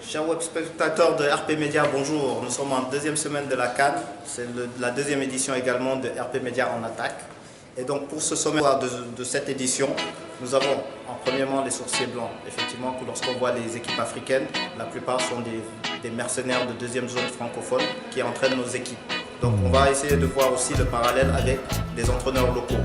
Chers web spectateurs de RP Média, bonjour. Nous sommes en deuxième semaine de la CAN. C'est la deuxième édition également de RP Média en attaque. Et donc pour ce sommaire de cette édition, nous avons premièrement les sourciers blancs. Effectivement, que lorsqu'on voit les équipes africaines, la plupart sont des mercenaires de deuxième zone francophone qui entraînent nos équipes. Donc on va essayer de voir aussi le parallèle avec les entraîneurs locaux.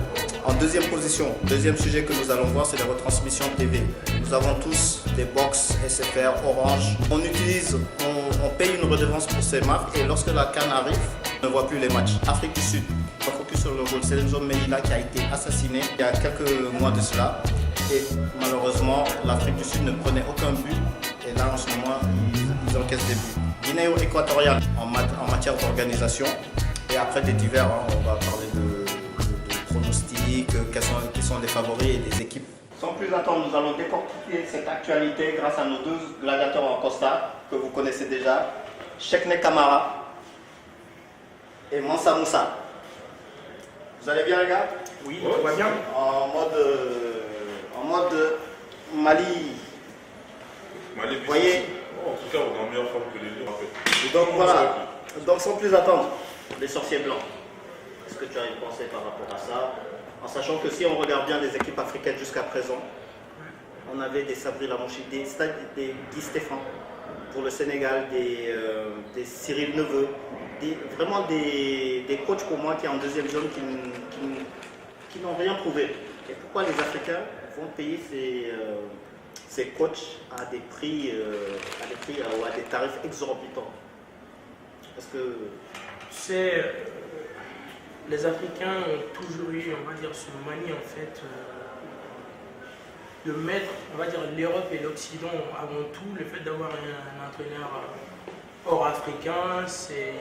En deuxième position, deuxième sujet que nous allons voir, c'est la retransmission TV. Nous avons tous des box SFR, Orange. On paye une redevance pour ces marques et lorsque la CAN arrive, on ne voit plus les matchs. Afrique du Sud, on focus sur le rôle. C'est Nelson Mandela qui a été assassiné il y a quelques mois de cela. Et malheureusement, l'Afrique du Sud ne prenait aucun but. Et là, en ce moment, ils encaissent des buts. Guinée-Équatoriale en matière d'organisation. Et après des divers, on va parler de pronostics, quels sont les favoris et les équipes. Sans plus attendre, nous allons décortiquer cette actualité grâce à nos deux gladiateurs en Costa que vous connaissez déjà, Cheikhne Kamara et Mansa Moussa. Vous allez bien les gars? Oui, tout va bien. En mode Mali. Vous voyez. En tout cas, on est en meilleure forme que les deux en fait. Et donc voilà, donc sans plus attendre, les sorciers blancs. Est-ce que tu as une pensée par rapport à ça? En sachant que si on regarde bien les équipes africaines jusqu'à présent, on avait des Sabri Lamouchi, des Guy Stéphane pour le Sénégal, des Cyril Neveu, vraiment des coachs pour moi qui sont en deuxième zone qui n'ont rien prouvé. Et pourquoi les Africains vont payer ces coachs à des prix ou à des tarifs exorbitants? Parce que les Africains ont toujours eu, on va dire, ce manie en fait de mettre, on va dire, l'Europe et l'Occident avant tout. Le fait d'avoir un entraîneur hors africain, c'est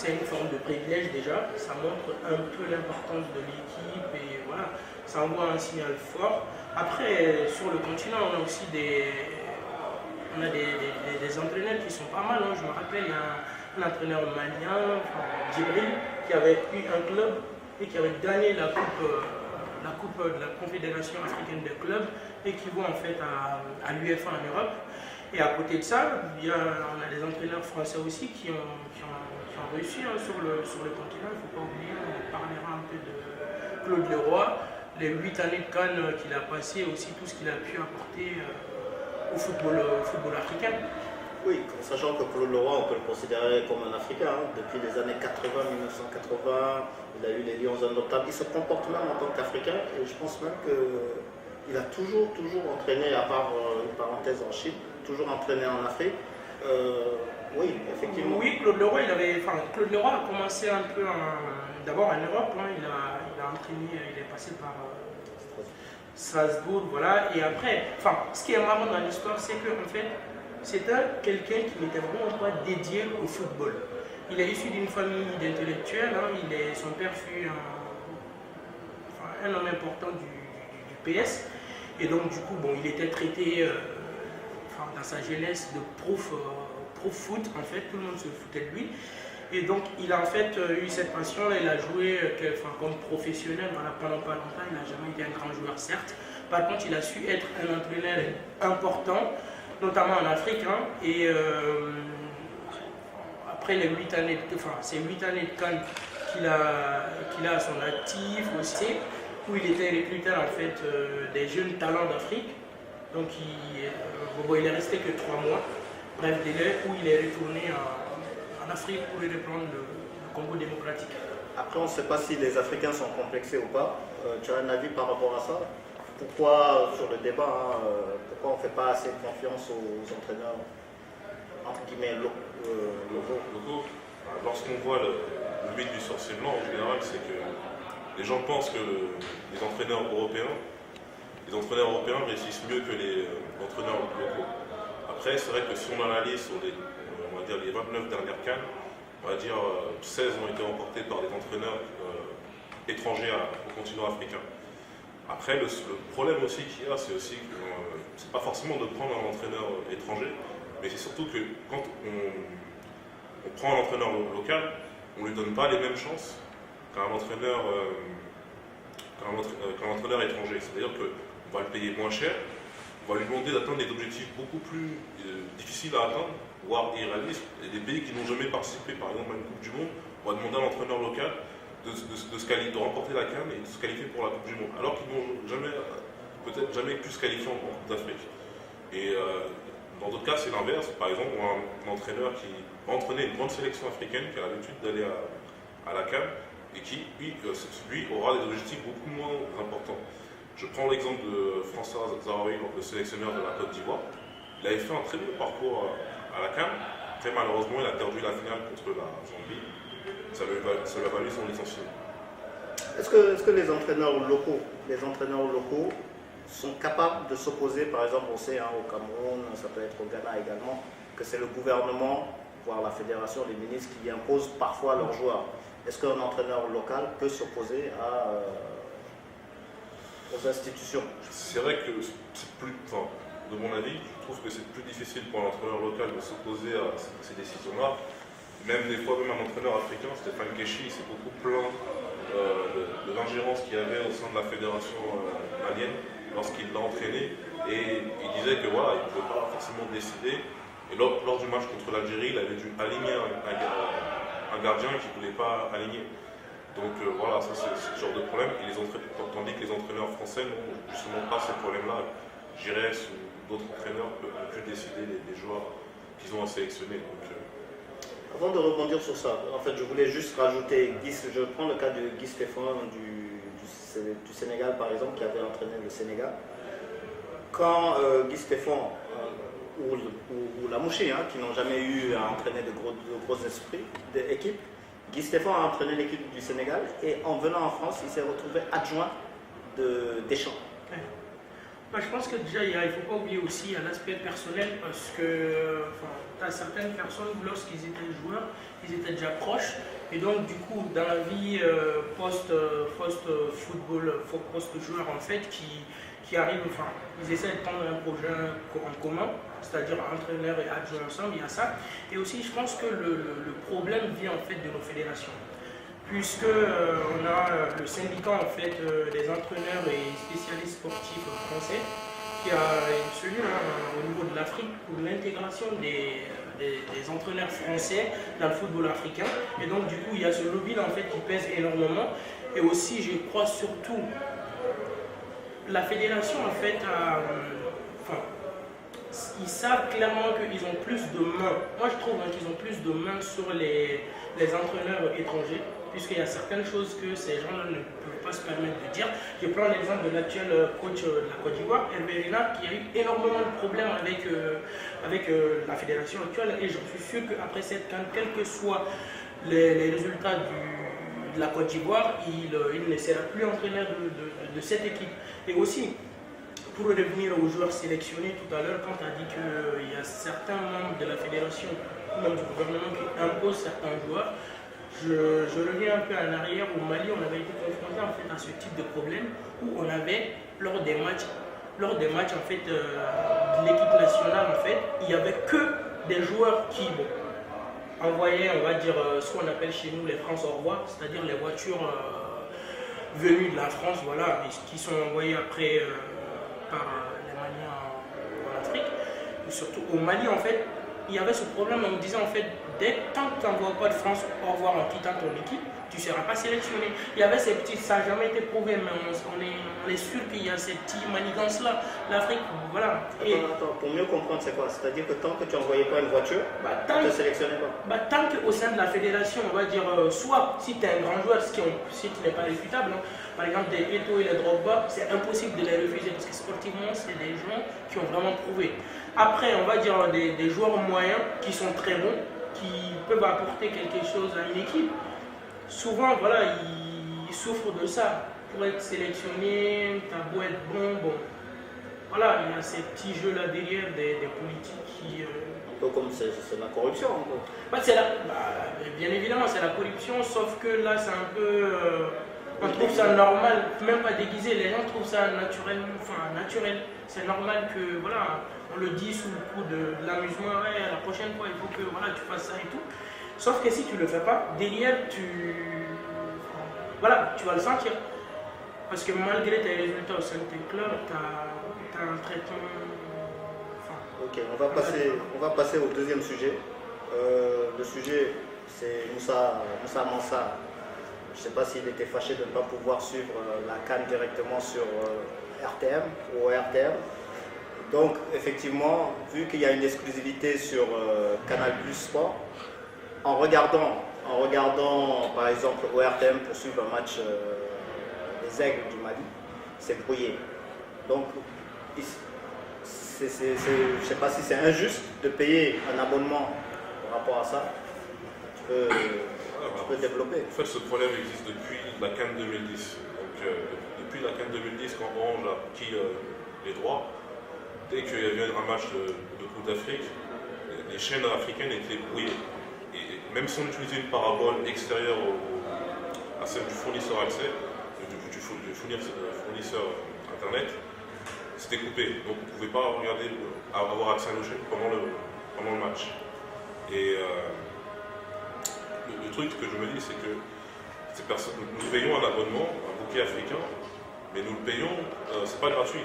une forme de privilège déjà. Ça montre un peu l'importance de l'équipe et voilà, ça envoie un signal fort. Après, sur le continent, on a aussi des entraîneurs qui sont pas mal. Je me rappelle, il y a un entraîneur malien, Djibril, qui avait eu un club et qui avait gagné la coupe de la Confédération africaine des clubs et qui va en fait à l'UEFA en Europe. Et à côté de ça, on a des entraîneurs français aussi qui ont réussi sur le continent. Il ne faut pas oublier, on parlera un peu de Claude Leroy, les 8 années de Cannes qu'il a passées, aussi tout ce qu'il a pu apporter au football africain. Oui, en sachant que Claude Leroy, on peut le considérer comme un Africain. Depuis les années 1980, il a eu les Lions indomptables. Il se comporte même en tant qu'Africain et je pense même qu'il a toujours entraîné, à part une parenthèse en Chine, toujours entraîné en Afrique. Oui, effectivement. Oui, Claude Leroy, Claude Leroy a commencé un peu d'abord en Europe. Il a entraîné, il est passé par Strasbourg, voilà. Et après, ce qui est marrant dans l'histoire, c'est qu'en fait, c'est quelqu'un qui n'était vraiment pas dédié au football. Il est issu d'une famille d'intellectuels. Son père fut un homme important du PS. Et donc, du coup, il était traité dans sa jeunesse de prof foot. En fait, tout le monde se foutait de lui. Et donc, il a en fait eu cette passion. Il a joué comme professionnel pendant pas longtemps. Il n'a jamais été un grand joueur, certes. Par contre, il a su être un entraîneur important, notamment en Afrique, et après les 8 années de Cannes qu'il a à son actif aussi, où il était recruteur en fait des jeunes talents d'Afrique. Donc il est resté que 3 mois, bref délai, où il est retourné en Afrique pour reprendre le Congo démocratique. Après, on ne sait pas si les Africains sont complexés ou pas. Tu as un avis par rapport à ça? Pourquoi, sur le débat, pourquoi on ne fait pas assez confiance aux entraîneurs, entre guillemets, locaux? Lorsqu'on voit le but du sorcier blanc, en général, c'est que les gens pensent que les entraîneurs européens réussissent mieux que les entraîneurs locaux. Après, c'est vrai que si on analyse sur les 29 dernières CAN, on va dire 16 ont été remportés par des entraîneurs étrangers au continent africain. Après, le problème aussi qu'il y a, c'est aussi que c'est pas forcément de prendre un entraîneur étranger, mais c'est surtout que quand on prend un entraîneur local, on ne lui donne pas les mêmes chances qu'un entraîneur étranger. C'est-à-dire qu'on va le payer moins cher, on va lui demander d'atteindre des objectifs beaucoup plus difficiles à atteindre, voire irréalistes. Et des pays qui n'ont jamais participé, par exemple, à une Coupe du Monde, on va demander à l'entraîneur local de remporter la CAN et de se qualifier pour la Coupe du Monde, alors qu'ils n'ont peut-être jamais pu se qualifier en Coupe d'Afrique. Et dans d'autres cas, c'est l'inverse. Par exemple, on a un entraîneur qui va entraîner une grande sélection africaine qui a l'habitude d'aller à la CAN et qui, lui, aura des objectifs beaucoup moins importants. Je prends l'exemple de François Zahoui, le sélectionneur de la Côte d'Ivoire. Il avait fait un très bon parcours à la CAN. Très malheureusement, il a perdu la finale contre la Zambie. Ça lui a valu son licenciement. Est-ce que les entraîneurs locaux sont capables de s'opposer, par exemple, on sait au Cameroun, ça peut être au Ghana également, que c'est le gouvernement, voire la fédération, les ministres qui imposent parfois leurs joueurs. Est-ce qu'un entraîneur local peut s'opposer aux institutions? C'est vrai que c'est plus, de mon avis, je trouve que c'est plus difficile pour un entraîneur local de s'opposer à ces décisions-là. Même des fois, même un entraîneur africain, Stéphane Keshi, s'est beaucoup plaint de l'ingérence qu'il y avait au sein de la fédération malienne lorsqu'il l'a entraîné. Et il disait que voilà, il ne pouvait pas forcément décider. Et lors du match contre l'Algérie, il avait dû aligner un gardien qu'il ne voulait pas aligner. Donc voilà, ça c'est ce genre de problème. Et tandis que les entraîneurs français n'ont justement pas ces problèmes-là. Giresse ou d'autres entraîneurs ont pu décider des joueurs qu'ils ont à sélectionner. Donc, avant de rebondir sur ça, en fait, je voulais juste rajouter, je prends le cas de Guy Stéphane du Sénégal, par exemple, qui avait entraîné le Sénégal. Quand Guy Stéphane ou Lamouchi, qui n'ont jamais eu à entraîner de gros esprits d'équipe, Guy Stéphane a entraîné l'équipe du Sénégal et en venant en France, il s'est retrouvé adjoint de Deschamps. Moi, je pense que déjà, il ne faut pas oublier aussi l'aspect personnel parce que tu as certaines personnes, lorsqu'ils étaient joueurs, ils étaient déjà proches. Et donc, du coup, dans la vie post-football, post-joueur, en fait, qui arrivent, ils essaient de prendre un projet en commun, c'est-à-dire entraîneur et adjoint ensemble, il y a ça. Et aussi, je pense que le problème vient en fait de nos fédérations. Puisque on a le syndicat en fait, des entraîneurs et spécialistes sportifs français qui a une cellule au niveau de l'Afrique pour l'intégration des entraîneurs français dans le football africain. Et donc du coup il y a ce lobby en fait qui pèse énormément. Et aussi je crois surtout la fédération en fait ils savent clairement qu'ils ont plus de mains. Moi je trouve qu'ils ont plus de mains sur les entraîneurs étrangers, puisqu'il y a certaines choses que ces gens-là ne peuvent pas se permettre de dire. Je prends l'exemple de l'actuel coach de la Côte d'Ivoire, Hervé Renard, qui a eu énormément de problèmes avec la fédération actuelle, et j'en suis sûr qu'après cette CAN, quels que soient les résultats de la Côte d'Ivoire, il ne sera plus entraîneur de cette équipe. Et aussi, pour revenir aux joueurs sélectionnés tout à l'heure, quand tu as dit qu'il y a certains membres de la fédération, ou même du gouvernement, qui imposent certains joueurs, je reviens un peu en arrière. Au Mali, on avait été confronté en fait à ce type de problème où on avait, lors des matchs en fait, de l'équipe nationale, en fait, il n'y avait que des joueurs qui envoyaient, on va dire, ce qu'on appelle chez nous les France au revoir, c'est-à-dire les voitures venues de la France, voilà, qui sont envoyées après par les Maliens en Afrique. Et surtout au Mali, en fait, il y avait ce problème, on me disait en fait, tant que tu n'envoies pas de France au revoir en quittant ton équipe, tu ne seras pas sélectionné. Il y avait ces petits, ça n'a jamais été prouvé, mais on est sûr qu'il y a ces petits manigances-là. L'Afrique, voilà. Attends, pour mieux comprendre, c'est quoi? C'est-à-dire que tant que tu n'envoyais pas une voiture, tu ne te sélectionnais pas? Tant qu'au sein de la fédération, on va dire, soit si tu es un grand joueur, si tu n'es pas réfutable, par exemple des Eto'o et les Drogba, c'est impossible de les refuser parce que sportivement, c'est des gens qui ont vraiment prouvé. Après, on va dire des joueurs moyens qui sont très bons, qui peuvent apporter quelque chose à une équipe. Souvent, voilà, ils souffrent de ça. Pour être sélectionné, tu as beau être bon, voilà, il y a ces petits jeux-là derrière des politiques qui... Un peu comme c'est la corruption, en gros. Bien évidemment, c'est la corruption, sauf que là, c'est un peu... on trouve ça normal, même pas déguisé, les gens trouvent ça naturel. C'est normal que, voilà, on le dit sous le coup de l'amusement, ouais, la prochaine fois, il faut que voilà, tu fasses ça et tout. Sauf que si tu ne le fais pas, derrière, tu vas le sentir. Parce que malgré tes résultats au sein de tes clubs, tu as un traitement Ok, on va passer au deuxième sujet. Le sujet, c'est Moussa Mansa. Je ne sais pas s'il était fâché de ne pas pouvoir suivre la CAN directement sur RTM ou RTM. Donc, effectivement, vu qu'il y a une exclusivité sur Canal Plus Sport, en regardant par exemple au RTM pour suivre un match des Aigles du Mali, c'est brouillé. Donc, je ne sais pas si c'est injuste de payer un abonnement par rapport à ça. Tu peux développer. En fait, ce problème existe depuis la CAN 2010. Donc, depuis la CAN 2010, quand Orange a pris les droits, dès qu'il y avait un match de Coupe d'Afrique, les chaînes africaines étaient brouillées. Et même si on utilisait une parabole extérieure à celle du fournisseur accès, du fournisseur internet, c'était coupé. Donc vous ne pouvez pas avoir accès à nos chaînes pendant le match. Et le truc que je me dis, c'est que nous payons un abonnement, un bouquet africain, mais nous le payons, c'est pas gratuit.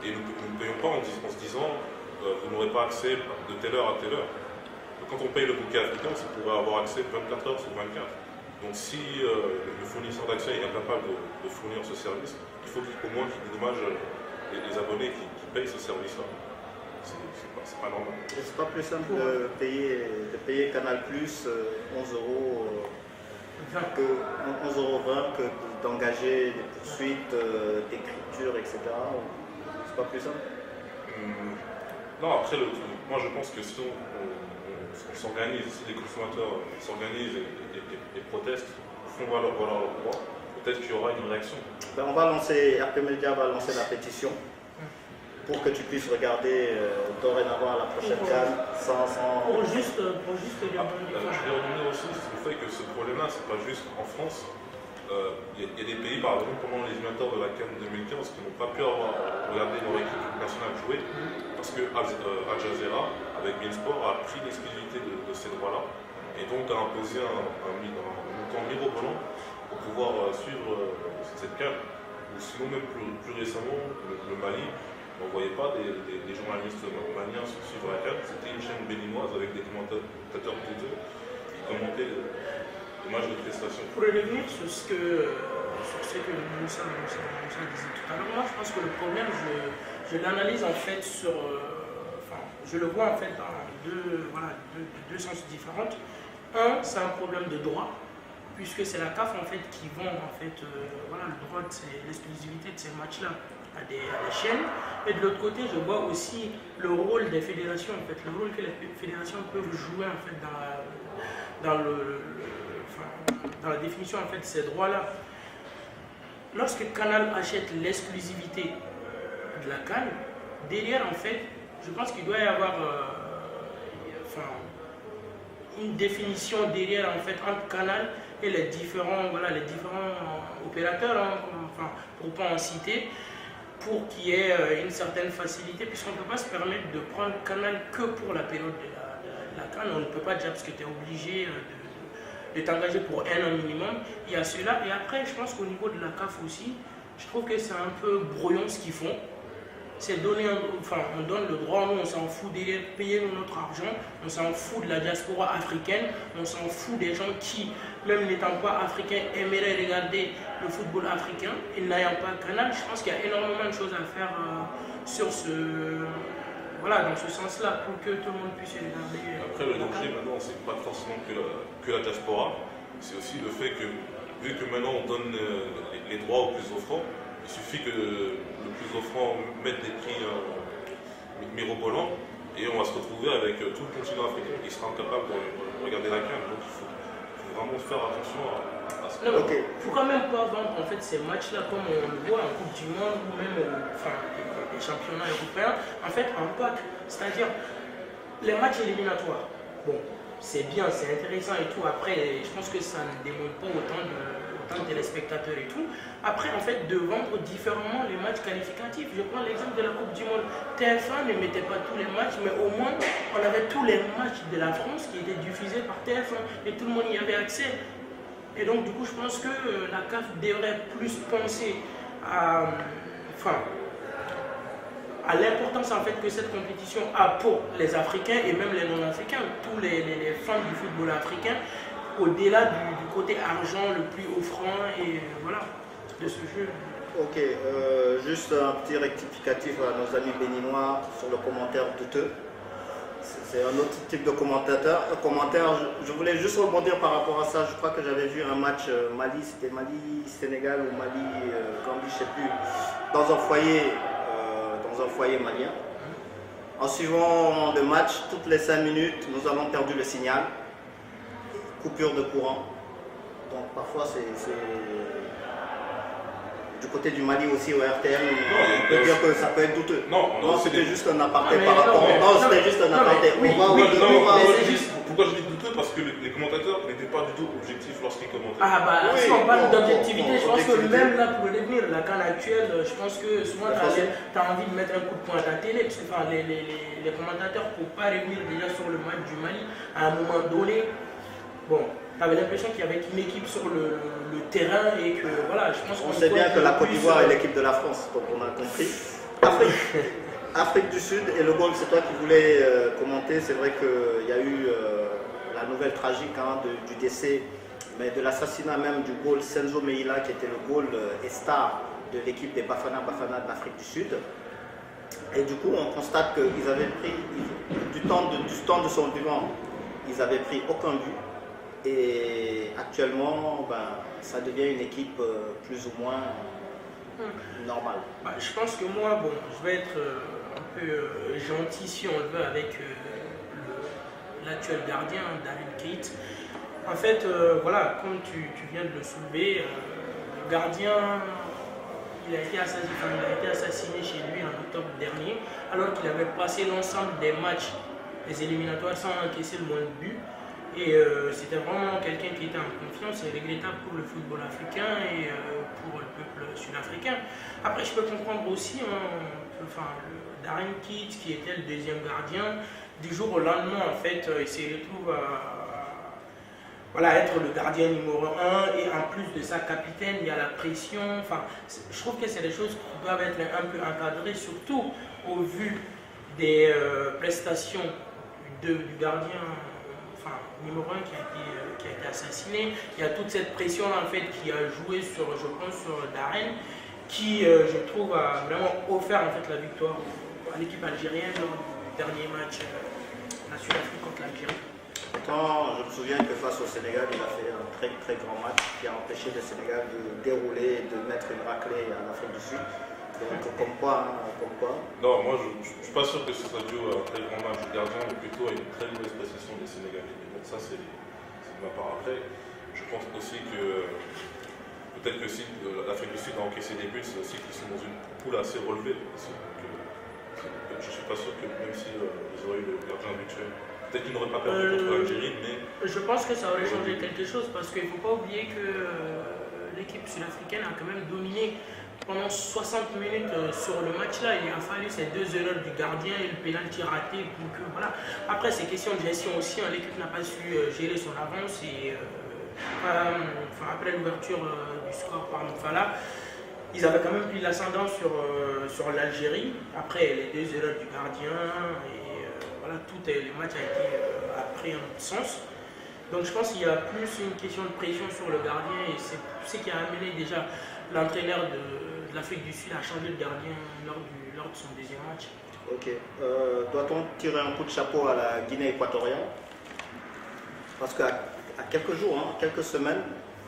Et nous ne payons pas en se disant vous n'aurez pas accès de telle heure à telle heure. Donc, quand on paye le bouquet africain, c'est pour avoir accès 24 heures sur 24. Donc si le fournisseur d'accès est incapable de fournir ce service, il faut au moins qu'il dédommage les abonnés qui payent ce service-là. C'est pas normal. C'est pas plus simple de payer Canal Plus 11 euros que 11,20 € que d'engager des poursuites, d'écriture, etc. C'est pas plus simple. Non, après, moi je pense que si on s'organise, si les consommateurs s'organisent et protestent, font valoir leurs droits, peut-être qu'il y aura une réaction. Ben, RP Media va lancer la pétition pour que tu puisses regarder dorénavant la prochaine CAN sans... Pour juste je vais revenir aussi sur le fait que ce problème-là, c'est pas juste en France. Il y a des pays, par exemple, pendant les éliminatoires de la CAN 2015, qui n'ont pas pu regarder leur équipe nationale jouer, parce que Al Jazeera, avec Beansport, a pris l'exclusivité de ces droits-là, et donc a imposé un montant mirobolant pour pouvoir suivre cette CAN. Ou sinon, même plus récemment, le Mali, on ne voyait pas des journalistes maliens suivre la CAN, c'était une chaîne béninoise avec des commentateurs plutôt qui commentaient le match de prestation. Pour revenir sur ce que Moussa disait tout à l'heure, moi je pense que le problème, je l'analyse en fait je le vois en fait dans deux sens différents. Un, c'est un problème de droit, puisque c'est la CAF en fait qui vend en fait le droit de l'exclusivité de ces matchs-là à des chaînes. Et de l'autre côté, je vois aussi le rôle des fédérations, en fait, le rôle que les fédérations peuvent jouer en fait dans la définition en fait de ces droits-là. Lorsque Canal achète l'exclusivité de la CAN, derrière en fait, je pense qu'il doit y avoir une définition derrière en fait entre Canal et les différents opérateurs, pour ne pas en citer, pour qu'il y ait une certaine facilité, puisqu'on ne peut pas se permettre de prendre Canal que pour la période de la CAN. On ne peut pas dire parce que tu es obligé de t'engager pour un an minimum. Il y a cela. Et après, je pense qu'au niveau de la CAF aussi, je trouve que c'est un peu brouillon ce qu'ils font. C'est donner, on donne le droit, nous on s'en fout de payer notre argent, on s'en fout de la diaspora africaine, on s'en fout des gens qui, même n'étant pas africains, aimeraient regarder le football africain et n'ayant pas Canal. Je pense qu'il y a énormément de choses à faire sur dans ce sens-là, pour que tout le monde puisse regarder. Après, le danger maintenant, c'est pas forcément que la diaspora, c'est aussi le fait que, vu que maintenant on donne les droits aux plus offrants, il suffit que le plus offrant mette des prix mirobolants et on va se retrouver avec tout le continent africain qui sera incapable de regarder la CAN. Donc il faut vraiment faire attention à ce non, il ne faut quand même pas vendre en fait, ces matchs-là comme on le voit en Coupe du Monde ou même les championnats européens, en fait en pack. C'est-à-dire les matchs éliminatoires. Bon, c'est bien, c'est intéressant et tout. Après, je pense que ça ne demande pas autant de téléspectateurs et tout. Après, en fait, de vendre différemment les matchs qualificatifs. Je prends l'exemple de la Coupe du Monde. TF1 ne mettait pas tous les matchs, mais au moins, on avait tous les matchs de la France qui étaient diffusés par TF1 et tout le monde y avait accès. Et donc, du coup, je pense que la CAF devrait plus penser à à l'importance en fait que cette compétition a pour les Africains et même les non-africains, tous les fans du football africain, au-delà du côté argent le plus offrant et voilà, de ce jeu. Ok, juste un petit rectificatif à nos amis béninois sur le commentaire douteux. C'est un autre type de commentaire. Je voulais juste rebondir par rapport à ça. Je crois que j'avais vu un match Mali, c'était Mali-Sénégal ou Mali-Gambie, je ne sais plus, dans un foyer malien. En suivant le match, toutes les 5 minutes, nous avons perdu le signal. Coupure de courant. Donc parfois c'est du côté du Mali aussi au RTM, on peut dire que ça peut être douteux. Non, c'était juste un aparté par rapport. Non, c'était juste un aparté. Pourquoi je dis douteux? Parce que les commentateurs n'étaient pas du tout objectifs lorsqu'ils commentaient. Ah bah si on parle d'objectivité, je pense que même là pour le devenir, la CAN actuelle, je pense que souvent tu as envie de mettre un coup de poing à la télé, parce que les commentateurs ne peuvent pas revenir déjà sur le match du Mali à un moment donné. Bon, tu avais l'impression qu'il y avait une équipe sur le terrain et que voilà, je pense qu'on sait bien que la Côte d'Ivoire est l'équipe de la France, donc on a compris. Afrique du Sud, et le goal, c'est toi qui voulais commenter. C'est vrai qu'il y a eu la nouvelle tragique du décès, mais de l'assassinat même du goal Senzo Meila, qui était le goal et star de l'équipe des Bafana Bafana de l'Afrique du Sud. Et du coup, on constate qu'ils avaient pris, du temps de son vivant, ils n'avaient pris aucun but. Et actuellement, ça devient une équipe plus ou moins normale. Je pense que moi, bon, je vais être un peu gentil si on le veut avec l'actuel gardien, Darren Keith. En fait, voilà, comme tu viens de le soulever, le gardien, il a été assassiné chez lui en octobre dernier, alors qu'il avait passé l'ensemble des matchs, les éliminatoires, sans encaisser le moins de buts. Et c'était vraiment quelqu'un qui était en confiance. C'est regrettable pour le football africain et pour le peuple sud-africain. Après, je peux comprendre aussi le Darren Keith, qui était le deuxième gardien, du jour au lendemain, en fait, il se retrouve à être le gardien numéro 1 et en plus de ça, capitaine, il y a la pression. Enfin, je trouve que c'est des choses qui doivent être un peu encadrées, surtout au vu des prestations du gardien numéro 1 qui a été assassiné. Il y a toute cette pression en fait qui a joué sur Darren, qui je trouve a vraiment offert en fait la victoire à l'équipe algérienne lors du dernier match national contre l'Algérie. Pourtant, je me souviens que face au Sénégal, il a fait un très très grand match qui a empêché le Sénégal de dérouler et de mettre une raclée à l'Afrique du Sud. Donc comme quoi. Non, moi je ne suis pas sûr que ce soit dû à un très grand match du gardien, mais plutôt à une très mauvaise prestation des Sénégalais. Donc ça c'est de ma part. Après, je pense aussi que peut-être que si l'Afrique du Sud a encaissé des buts, c'est aussi qu'ils sont dans une poule assez relevée. Je ne suis pas sûr que même si ils auraient eu le gardien habituel, peut-être qu'ils n'auraient pas perdu contre l'Algérie, mais... Je pense que ça aurait changé quelque chose parce qu'il ne faut pas oublier que l'équipe sud-africaine a quand même dominé pendant 60 minutes sur le match là. Il a fallu ces 2 erreurs du gardien et le pénalty raté pour que voilà. Après c'est question de gestion aussi, l'équipe n'a pas su gérer son avance et après l'ouverture du score par Mfala, ils avaient quand même pris l'ascendant sur l'Algérie. Après les 2 erreurs du gardien et voilà, tout le match a été pris en autre sens. Donc je pense qu'il y a plus une question de pression sur le gardien et c'est ce qui a amené déjà l'entraîneur de l'Afrique du Sud à changer de gardien lors de son deuxième match. Ok. Doit-on tirer un coup de chapeau à la Guinée équatoriale? Parce qu'à quelques jours, quelques semaines,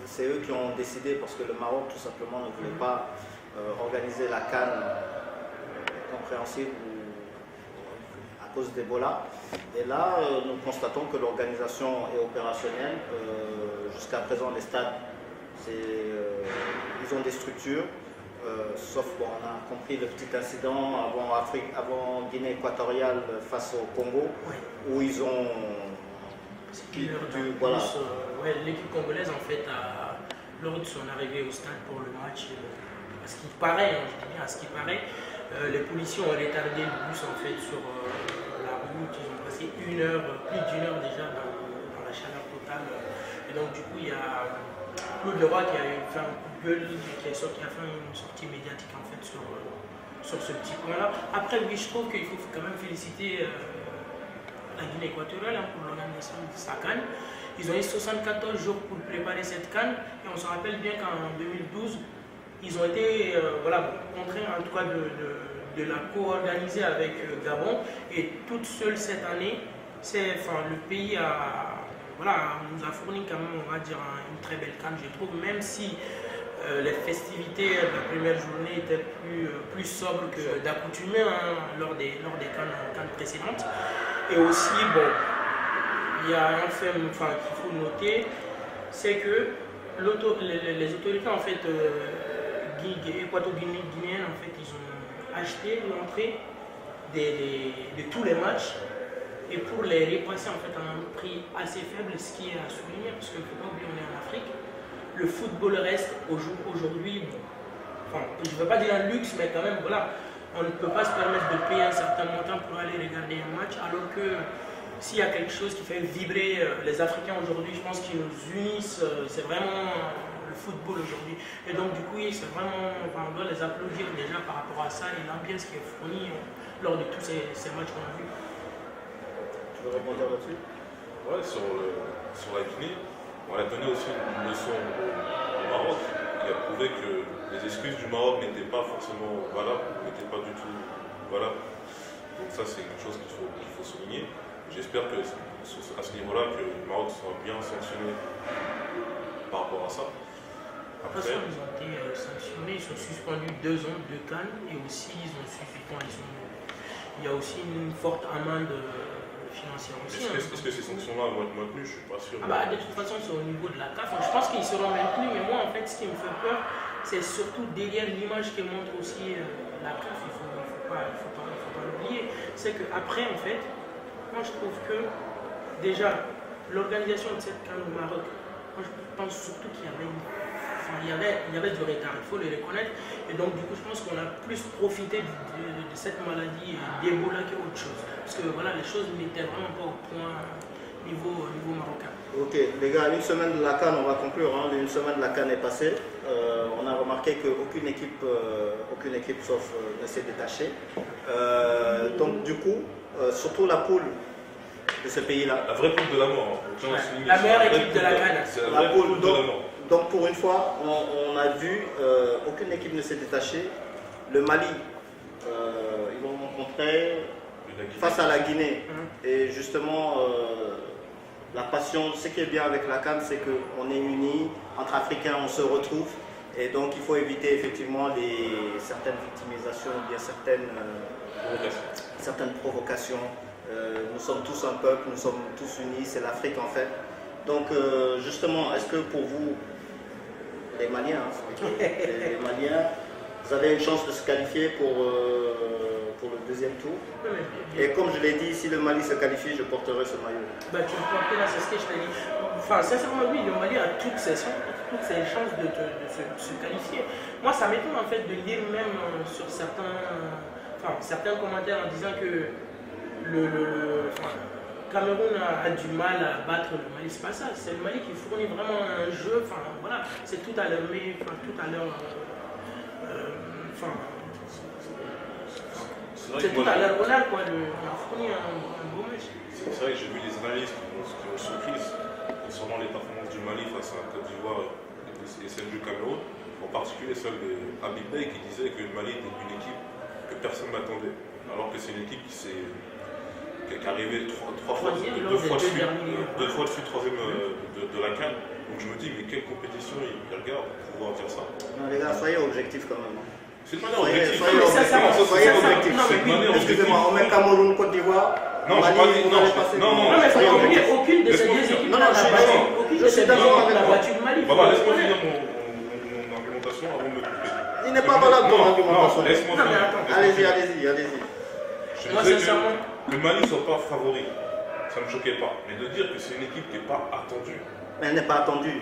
c'est eux qui ont décidé, parce que le Maroc tout simplement ne voulait pas organiser la CAN compréhensible à cause d'Ebola. Et là, nous constatons que l'organisation est opérationnelle. Jusqu'à présent, les stades, ils ont des structures. Sauf qu'on a compris le petit incident avant Guinée équatoriale face au Congo, où ils ont... Voilà. L'équipe congolaise en fait, lors de son arrivée au stade pour le match, à ce qui paraît, je dis bien à ce qui paraît, les policiers ont retardé le bus en fait sur la route, ils ont passé plus d'une heure déjà dans la chaleur totale. Et donc du coup il y a Claude Leroy qui a fait un coup de gueule, qui a fait une sortie médiatique en fait sur sur ce petit point-là. Après, oui, je trouve qu'il faut quand même féliciter la Guinée équatoriale pour l'organisation de sa CAN. Ils ont eu 74 jours pour préparer cette CAN et on se rappelle bien qu'en 2012, ils ont été contraints en tout cas de la co-organiser avec Gabon et toute seule cette année, le pays nous a fourni quand même, on va dire, une très belle CAN, je trouve, même si les festivités de la première journée étaient plus sobres que d'accoutumée lors des CAN précédentes. Et aussi, bon, il y a un fait qu'il faut noter, c'est que les autorités en fait, équato-guinéennes, en fait, ils ont acheté l'entrée de tous les matchs et pour les repasser en fait à un prix assez faible, ce qui est à souligner, parce qu'il ne faut pas oublier qu'on est en Afrique. Le football reste aujourd'hui, je ne veux pas dire un luxe, mais quand même, voilà, on ne peut pas se permettre de payer un certain montant pour aller regarder un match, alors que s'il y a quelque chose qui fait vibrer les Africains aujourd'hui, je pense qu'ils nous unissent, c'est vraiment le football aujourd'hui. Et donc du coup, c'est vraiment, on doit les applaudir déjà par rapport à ça et l'ambiance qui est fournie lors de tous ces matchs qu'on a vus. Tu veux répondre là-dessus? Ouais, sur la Guinée, on a donné aussi une leçon au Maroc qui a prouvé que les excuses du Maroc n'étaient pas forcément valables, n'étaient pas du tout valables. Donc ça, c'est quelque chose qu'il faut souligner. J'espère que à ce niveau-là, que le Maroc sera bien sanctionné par rapport à ça. Après, ils ont été sanctionnés, ils sont suspendus 2 ans de CAN et aussi il y a aussi une forte amende financière aussi. Est-ce que ces sanctions-là vont être maintenues? Je ne suis pas sûr. De toute façon, c'est au niveau de la CAF. Je pense qu'ils seront maintenus, mais moi, en fait, ce qui me fait peur, c'est surtout derrière l'image que montre aussi la CAF. Il ne faut pas l'oublier. C'est qu'après, en fait, moi, je trouve que déjà, l'organisation de cette CAN au Maroc, moi, je pense surtout qu'il y avait du retard, il faut le reconnaître. Et donc, du coup, je pense qu'on a plus profité de cette maladie d'Ebola qu'autre chose. Parce que voilà, les choses n'étaient vraiment pas au point niveau marocain. Ok, les gars, une semaine de la CAN, on va conclure. Une semaine de la CAN est passée. On a remarqué qu'aucune équipe sauf ne s'est détachée. Donc, du coup, surtout la poule de ce pays-là. La vraie poule de la mort. La meilleure équipe de la CAN. C'est la vraie poule de la mort. Donc pour une fois, on a vu, aucune équipe ne s'est détachée. Le Mali, ils vont rencontrer face à la Guinée. Et justement, la passion, ce qui est bien avec la CAN, c'est qu'on est unis, entre Africains, on se retrouve. Et donc il faut éviter effectivement certaines victimisations, bien certaines provocations. Nous sommes tous un peuple, nous sommes tous unis, c'est l'Afrique en fait. Donc justement, est-ce que pour vous, les Maliens, les Maliens, vous avez une chance de se qualifier pour le deuxième tour? Et comme je l'ai dit, si le Mali se qualifie, je porterai ce maillot. Tu le porteras, c'est ce que je t'ai dit. Sincèrement, oui, le Mali a toutes ses chances de se qualifier. Moi, ça m'étonne en fait de lire même sur certains commentaires en disant que le Cameroun a du mal à battre le Mali. C'est pas ça, c'est le Mali qui fournit vraiment un jeu. C'est tout à leur honneur, quoi. On a fourni un beau match. C'est vrai que j'ai vu des analystes qui ont surprise concernant les performances du Mali face à la Côte d'Ivoire et celle du Cameroun, en particulier celle de Habib Beye qui disait que le Mali était une équipe que personne n'attendait, alors que c'est une équipe qui est arrivée deux fois de suite troisième de la CAN. Donc je me dis, mais quelle compétition ils regardent pour pouvoir dire ça? Non les gars, soyez objectifs quand même. C'est de manière objective. Soyez objectifs. Excusez-moi, on met Cameroun, Côte d'Ivoire. Non, je pas non, mais soyez objectifs. Aucune de ces deux équipes n'a battu le Mali. Laisse-moi finir mon argumentation avant de me couper. Il n'est pas valable ton argumentation. Laisse-moi finir. Allez-y. Je disais que le Mali ne soit pas favori, ça ne me choquait pas. Mais de dire que c'est une équipe qui n'est pas attendue. Mais elle n'est pas attendue.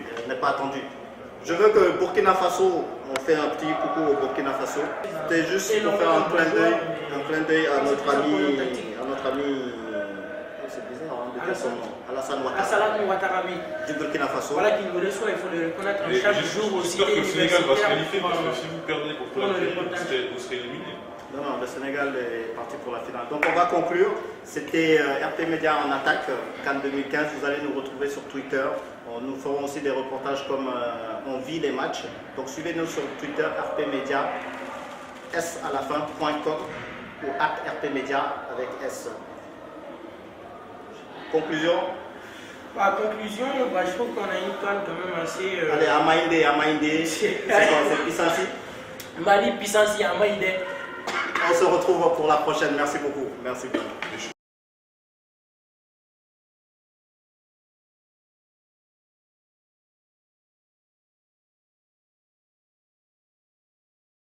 Je veux que Burkina Faso, on fait un petit coucou au Burkina Faso. C'était juste pour faire un clin d'œil à notre ami, c'est bizarre de dire son nom, Alassane Ouattara du Burkina Faso. Voilà qui nous reçoit, il faut le reconnaître chaque jour aussi. J'espère que le Sénégal va se qualifier parce que si vous perdez contre la Guinée, vous serez éliminé. Non, le Sénégal est parti pour la finale. Donc on va conclure. C'était RP Média en attaque, Cannes 2015. Vous allez nous retrouver sur Twitter. Nous ferons aussi des reportages comme on vit les matchs. Donc suivez-nous sur Twitter, RP Média, S à la fin, .com ou @RP Média avec S. Conclusion. Conclusion, je trouve qu'on a une canne quand même assez... Allez, Amaïndé, c'est quoi, c'est Pissansi? Mali, Pissansi, Amaïndé. On se retrouve pour la prochaine. Merci beaucoup. Merci beaucoup.